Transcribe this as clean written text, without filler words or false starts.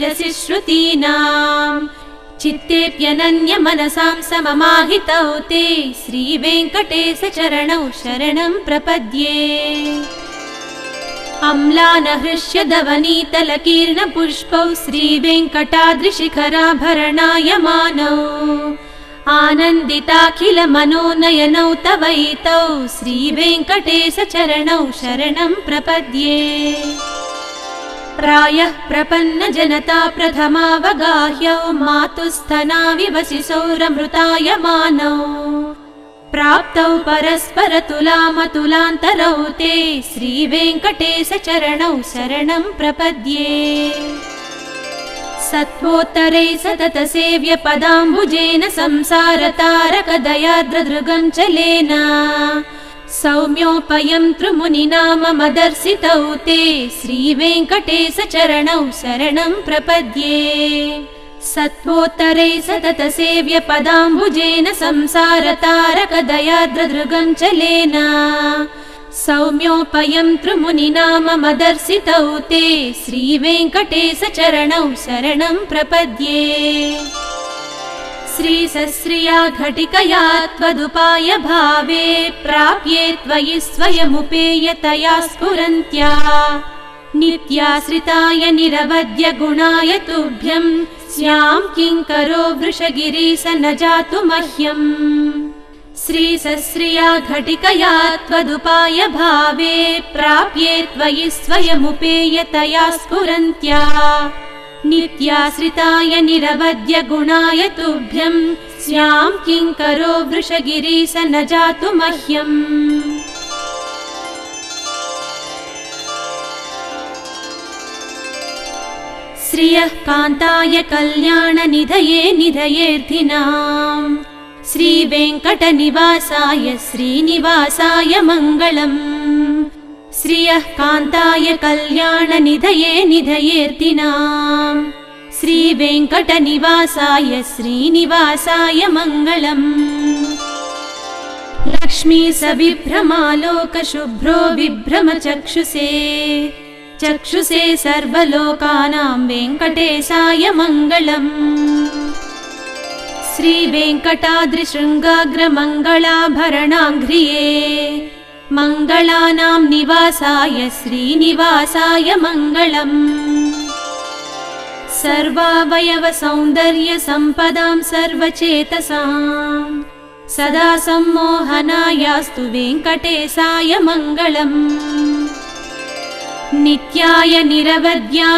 रसि श्रुतीनाम् चित्तेऽप्यनन्यमनसां सममाहितौ ते श्रीवेङ्कटेशचरणौ शरणं प्रपद्ये। अम्लानहृष्यदवनीतलकीर्णपुष्पौ श्रीवेङ्कटाद्रिशिखराभरणायमानौ आनन्दिताखिलमनोनयनौ तवैतौ श्रीवेङ्कटेशचरणौ शरणं प्रपद्ये। प्रायः प्रपन्नजनता प्रथमावगाह्यौ मातुस्थनाविवसिसौरमृतायमानौ प्राप्तौ परस्परतुलामतुलान्तरौ ते श्रीवेङ्कटेशचरणौ शरणं प्रपद्ये। सत्त्वोत्तरै सततसेव्यपदाम्बुजेन संसारतारकदयार्द्रदृगं चलेन सौम्योपयन्तृमुनिना मम दर्शितौ ते श्रीवेङ्कटेशचरणौ शरणं प्रपद्ये। सत्त्वोत्तरै सततसेव्यपदाम्बुजेन संसारतारकदयार्द्रदृगं चलेन सौम्योपयन्तृमुनिना मम दर्शितौ ते श्रीवेङ्कटेशचरणौ शरणं प्रपद्ये। श्रीसश्रिया घटिकया त्वदुपाय भावे प्राप्ये त्वयि स्वयमुपेयतया स्फुरन्त्या नित्याश्रिताय निरवद्य गुणाय तुभ्यं स्यां किङ्करो वृषगिरीश न जातु मह्यम्। श्रीसश्रिया घटिकया त्वदुपाय भावे प्राप्ये त्वयि स्वयमुपेयतया स्फुरन्त्या नित्याश्रिताय निरवद्य गुणाय तुभ्यं स्यां किङ्करो वृषगिरीश न जातु मह्यम्। श्रियः कान्ताय कल्याणनिधये निधयेऽर्थिनाम् श्रीवेङ्कटनिवासाय श्रीनिवासाय मङ्गलम्। श्रियः कान्ताय कल्याणनिधये निधयेऽर्थिनाम् श्रीवेङ्कटनिवासाय श्रीनिवासाय मङ्गलम्। लक्ष्मी सविभ्रमालोकशुभ्रो विभ्रमचक्षुषे चक्षुषे सर्वलोकानां वेङ्कटेशाय मङ्गलम्। श्रीवेङ्कटाद्रिशृङ्गाग्रमङ्गलाभरणाङ्घ्रिये मङ्गलानां निवासाय श्रीनिवासाय मङ्गलम्। सर्वावयवसौन्दर्यसम्पदां सर्वचेतसां सदा सम्मोहनायास्तु वेङ्कटेशाय मङ्गलम्। नित्याय निरवद्याय